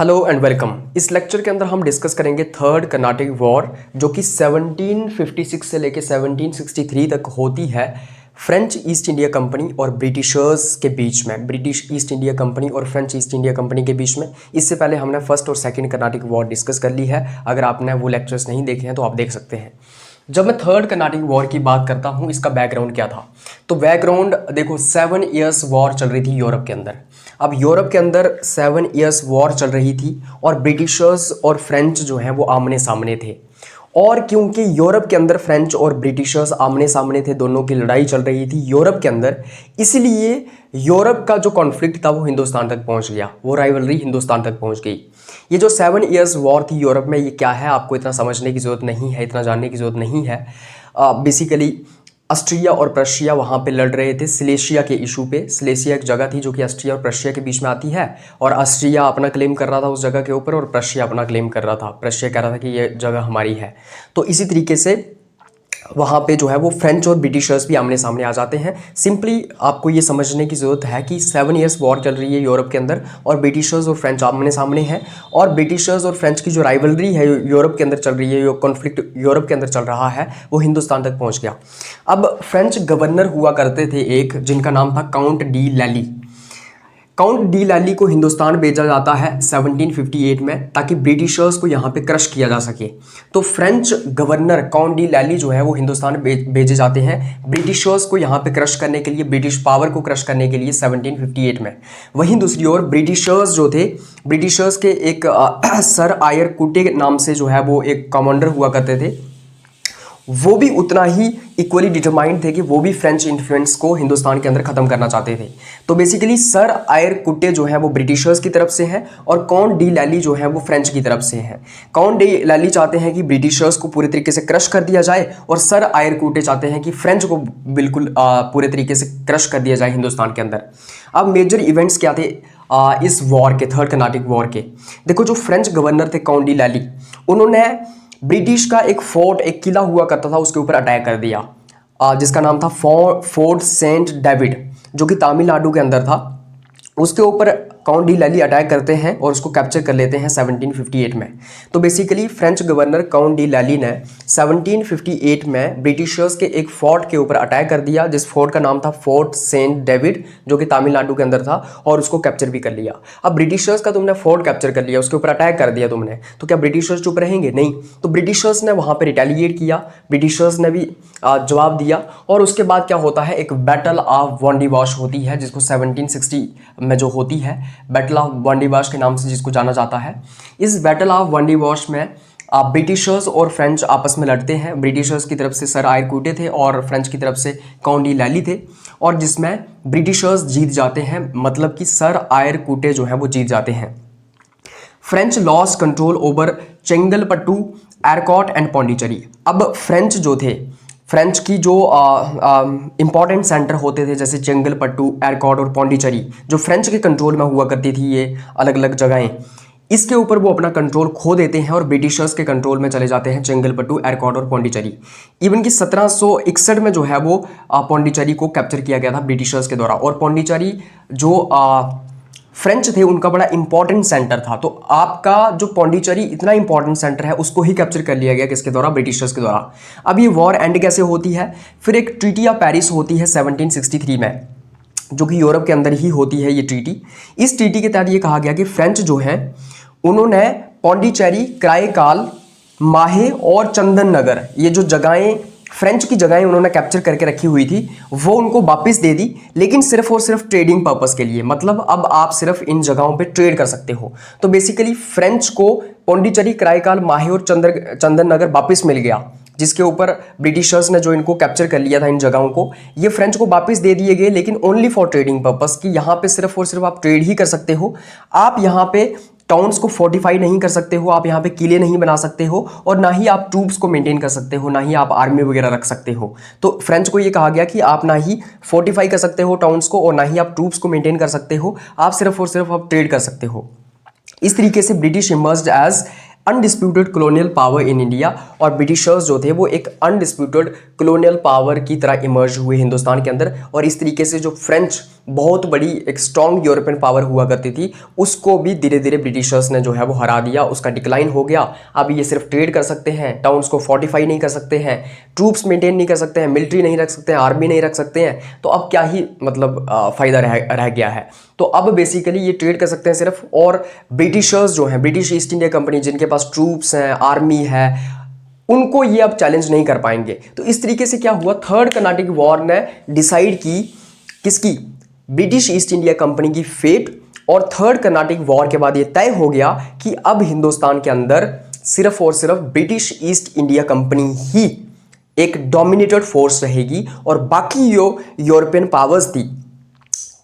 Hello and welcome. इस lecture के अंदर हम डिस्कस करेंगे थर्ड कर्नाटिक वॉर जो कि 1756 से लेकर 1763 तक होती है फ्रेंच ईस्ट इंडिया कंपनी और ब्रिटिशर्स के बीच में, ब्रिटिश ईस्ट इंडिया कंपनी और फ्रेंच ईस्ट इंडिया कंपनी के बीच में। इससे पहले हमने फर्स्ट और सेकंड कर्नाटिक वॉर डिस्कस कर ली है। अगर आपने वो लेक्चर्स नहीं देखे हैं तो आप देख सकते हैं। जब मैं थर्ड कर्नाटिक वॉर की बात करता हूँ, इसका बैकग्राउंड क्या था, तो बैकग्राउंड देखो 7 ईयर्स वॉर चल रही थी यूरोप के अंदर। अब यूरोप के अंदर 7 ईयर्स वॉर चल रही थी और ब्रिटिशर्स और फ्रेंच जो हैं वो आमने सामने थे। और क्योंकि यूरोप के अंदर फ्रेंच और ब्रिटिशर्स आमने सामने थे, दोनों की लड़ाई चल रही थी यूरोप के अंदर, इसलिए यूरोप का जो कॉन्फ्लिक्ट था वो हिंदुस्तान तक पहुंच गया, वो राइवलरी हिंदुस्तान तक पहुंच गई। ये जो 7 ईयर्स वॉर थी यूरोप में, ये क्या है आपको इतना समझने की ज़रूरत नहीं है, इतना जानने की ज़रूरत नहीं है। बेसिकली ऑस्ट्रिया और प्रशिया वहाँ पे लड़ रहे थे सिलेशिया के इशू पे। सिलेशिया एक जगह थी जो कि ऑस्ट्रिया और प्रशिया के बीच में आती है, और ऑस्ट्रिया अपना क्लेम कर रहा था उस जगह के ऊपर और प्रशिया अपना क्लेम कर रहा था। प्रशिया कह रहा था कि ये जगह हमारी है। तो इसी तरीके से वहाँ पे जो है वो फ्रेंच और ब्रिटिशर्स भी आमने सामने आ जाते हैं। सिंपली आपको ये समझने की ज़रूरत है कि 7 ईयर्स वॉर चल रही है यूरोप के अंदर और ब्रिटिशर्स और फ्रेंच आमने सामने हैं, और ब्रिटिशर्स और फ्रेंच की जो राइवलरी है यूरोप के अंदर चल रही है, जो कॉन्फ्लिक्ट यूरोप के अंदर चल रहा है, वो हिंदुस्तान तक पहुँच गया। अब फ्रेंच गवर्नर हुआ करते थे एक, जिनका नाम था काउंट डी लैली। काउंट डी लैली को हिंदुस्तान भेजा जाता है 1758 में, ताकि ब्रिटिशर्स को यहाँ पे क्रश किया जा सके। तो फ्रेंच गवर्नर काउंट डी लैली जो है वो हिंदुस्तान भेजे जाते हैं ब्रिटिशर्स को यहाँ पे क्रश करने के लिए, ब्रिटिश पावर को क्रश करने के लिए 1758 में। वहीं दूसरी ओर ब्रिटिशर्स जो थे, ब्रिटिशर्स के एक सर आयर कुटे नाम से जो है वो एक कमांडर हुआ करते थे, वो भी उतना ही इक्वली डिटरमाइंड थे कि वो भी फ्रेंच इन्फ्लुएंस को हिंदुस्तान के अंदर ख़त्म करना चाहते थे। तो बेसिकली सर आयर कुटे जो है वो ब्रिटिशर्स की तरफ से हैं और काउंट डी लैली जो है वो फ्रेंच की तरफ से हैं। काउंट डी लैली चाहते हैं कि ब्रिटिशर्स को पूरे तरीके से क्रश कर दिया जाए, और सर आयर कुटे चाहते हैं कि फ्रेंच को बिल्कुल पूरे तरीके से क्रश कर दिया जाए हिंदुस्तान के अंदर। अब मेजर इवेंट्स क्या थे इस वॉर के, थर्ड कर्नाटिक वॉर के? देखो, जो फ्रेंच गवर्नर थे काउंट डी लैली, उन्होंने ब्रिटिश का एक फोर्ट, एक किला हुआ करता था, उसके ऊपर अटैक कर दिया, जिसका नाम था फोर्ट सेंट डेविड, जो कि तमिलनाडु के अंदर था। उसके ऊपर काउंट डी लैली अटैक करते हैं और उसको कैप्चर कर लेते हैं 1758 में। तो basically French governor count D लैली ने 1758 में ब्रिटिशर्स के एक फोर्ट के ऊपर अटैक कर दिया, जिस फोर्ट का नाम था फोर्ट सेंट डेविड, जो कि तमिलनाडु के अंदर था, और उसको कैप्चर भी कर लिया। अब ब्रिटिशर्स का तुमने फोर्ट कैप्चर कर लिया, उसके ऊपर अटैक कर दिया तुमने, तो क्या ब्रिटिशर्स चुप रहेंगे? नहीं। तो ब्रिटिशर्स ने वहाँ पर रिटेलिएट किया, ब्रिटिशर्स ने भी जवाब दिया, और उसके बाद क्या होता है, एक बैटल ऑफ वांडीवाश होती है, जिसको 1760 में जो होती है बैटल ऑफ वांडीवाश के नाम से जिसको जाना जाता है। इस बैटल ऑफ वांडीवाश में ब्रिटिशर्स और फ्रेंच आपस में लड़ते हैं। ब्रिटिशर्स की तरफ से सर आयर कुटे थे और फ्रेंच की तरफ से काउंट डी लैली थे, और जिसमें ब्रिटिशर्स जीत जाते हैं, मतलब कि सर आयर कुटे जो है वो जीत जाते हैं। French loss control over Chengalpattu, Arcot and Pondicherry. अब फ्रेंच जो थे, फ्रेंच की जो इम्पॉर्टेंट सेंटर होते थे जैसे चेंगलपट्टू, एरकॉट और पौंडीचेरी, जो फ्रेंच के कंट्रोल में हुआ करती थी ये अलग अलग जगहें, इसके ऊपर वो अपना कंट्रोल खो देते हैं और ब्रिटिशर्स के कंट्रोल में चले जाते हैं चेंगलपट्टू, एरकॉट और पौंडीचेरी। इवन कि 1761 में जो है वो पौंडीचेरी को कैप्चर किया गया था ब्रिटिशर्स के द्वारा, और पौंडीचेरी जो फ्रेंच थे उनका बड़ा इंपॉर्टेंट सेंटर था। तो आपका जो पौंडीचेरी इतना इंपॉर्टेंट सेंटर है, उसको ही कैप्चर कर लिया गया, किसके द्वारा? ब्रिटिशर्स के द्वारा। अब ये वॉर एंड कैसे होती है? फिर एक ट्रीटी ऑफ पेरिस होती है 1763 में, जो कि यूरोप के अंदर ही होती है ये ट्रीटी। इस ट्रीटी के तहत ये कहा गया कि फ्रेंच जो है उन्होंने पौंडीचेरी, कराईकाल, माहे और चंदन नगर, ये जो जगहें फ्रेंच की जगहें उन्होंने कैप्चर करके रखी हुई थी, वो उनको वापस दे दी, लेकिन सिर्फ और सिर्फ ट्रेडिंग पर्पस के लिए। मतलब अब आप सिर्फ इन जगहों पे ट्रेड कर सकते हो। तो बेसिकली फ्रेंच को पौंडीचेरी, कराईकाल, माहे और चंदन नगर वापस मिल गया, जिसके ऊपर ब्रिटिशर्स ने जो इनको कैप्चर कर लिया था, इन जगहों को, ये फ्रेंच को वापस दे दिए गए, लेकिन ओनली फॉर ट्रेडिंग पर्पस, कि यहाँ पे सिर्फ और सिर्फ आप ट्रेड ही कर सकते हो। आप यहाँ पे टाउन्स को फोर्टिफाई नहीं कर सकते हो, आप यहाँ पे किले नहीं बना सकते हो, और ना ही आप ट्रूप्स को मेंटेन कर सकते हो, ना ही आप आर्मी वगैरह रख सकते हो। तो फ्रेंच को ये कहा गया कि आप ना ही फोर्टिफाई कर सकते हो टाउन्स को, और ना ही आप ट्रूप्स को मेंटेन कर सकते हो, आप सिर्फ और सिर्फ आप ट्रेड कर सकते हो। इस तरीके से British emerged as undisputed colonial power in India, और ब्रिटिशर्स जो थे वो एक अनडिस्प्यूटेड कॉलोनियल पावर की तरह इमर्ज हुए हिंदुस्तान के अंदर। और इस तरीके से जो फ्रेंच बहुत बड़ी एक स्ट्रॉन्ग यूरोपियन पावर हुआ करती थी उसको भी धीरे धीरे ब्रिटिशर्स ने जो है वो हरा दिया, उसका डिक्लाइन हो गया। अब ये सिर्फ ट्रेड कर सकते हैं, टाउन्स को फोर्टिफाई नहीं कर सकते हैं, ट्रूप्स मेंटेन नहीं कर सकते हैं, मिलिट्री नहीं रख सकते हैं, आर्मी नहीं रख सकते हैं, तो अब क्या ही मतलब फ़ायदा रह गया है। तो अब बेसिकली ये ट्रेड कर सकते हैं सिर्फ, और ब्रिटिशर्स जो हैं, ब्रिटिश ईस्ट इंडिया कंपनी जिनके पास ट्रूप्स हैं, आर्मी है, उनको ये अब चैलेंज नहीं कर पाएंगे। तो इस तरीके से क्या हुआ, थर्ड कर्नाटिक वॉर ने डिसाइड की किसकी, ब्रिटिश ईस्ट इंडिया कंपनी की फेट। और थर्ड कर्नाटिक वॉर के बाद ये तय हो गया कि अब हिंदुस्तान के अंदर सिर्फ और सिर्फ ब्रिटिश ईस्ट इंडिया कंपनी ही एक डोमिनेटेड फोर्स रहेगी, और बाकी जो यूरोपियन पावर्स थी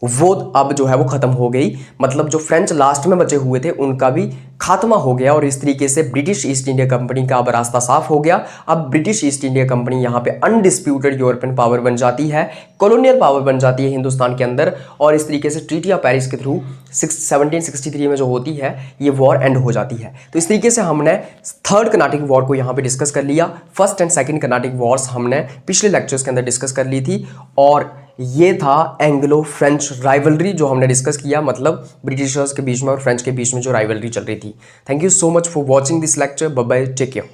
वो अब जो है वो ख़त्म हो गई। मतलब जो फ्रेंच लास्ट में बचे हुए थे उनका भी खात्मा हो गया, और इस तरीके से ब्रिटिश ईस्ट इंडिया कंपनी का अब रास्ता साफ हो गया। अब ब्रिटिश ईस्ट इंडिया कंपनी यहाँ पे अनडिस्प्यूटेड यूरोपियन पावर बन जाती है, कॉलोनियल पावर बन जाती है हिंदुस्तान के अंदर। और इस तरीके से ट्रीटी ऑफ पेरिस के थ्रू 1763 में जो होती है ये वॉर एंड हो जाती है। तो इस तरीके से हमने थर्ड कर्नाटिक वॉर को यहाँ पे डिस्कस कर लिया। First and second Carnatic Wars हमने पिछले लेक्चर्स के अंदर डिस्कस कर ली थी, और ये था एंग्लो फ्रेंच राइवलरी जो हमने डिस्कस किया, मतलब ब्रिटिशर्स के बीच में और फ्रेंच के बीच में जो राइवलरी चल रही थी। Thank you so much for watching this lecture. Bye bye, take care.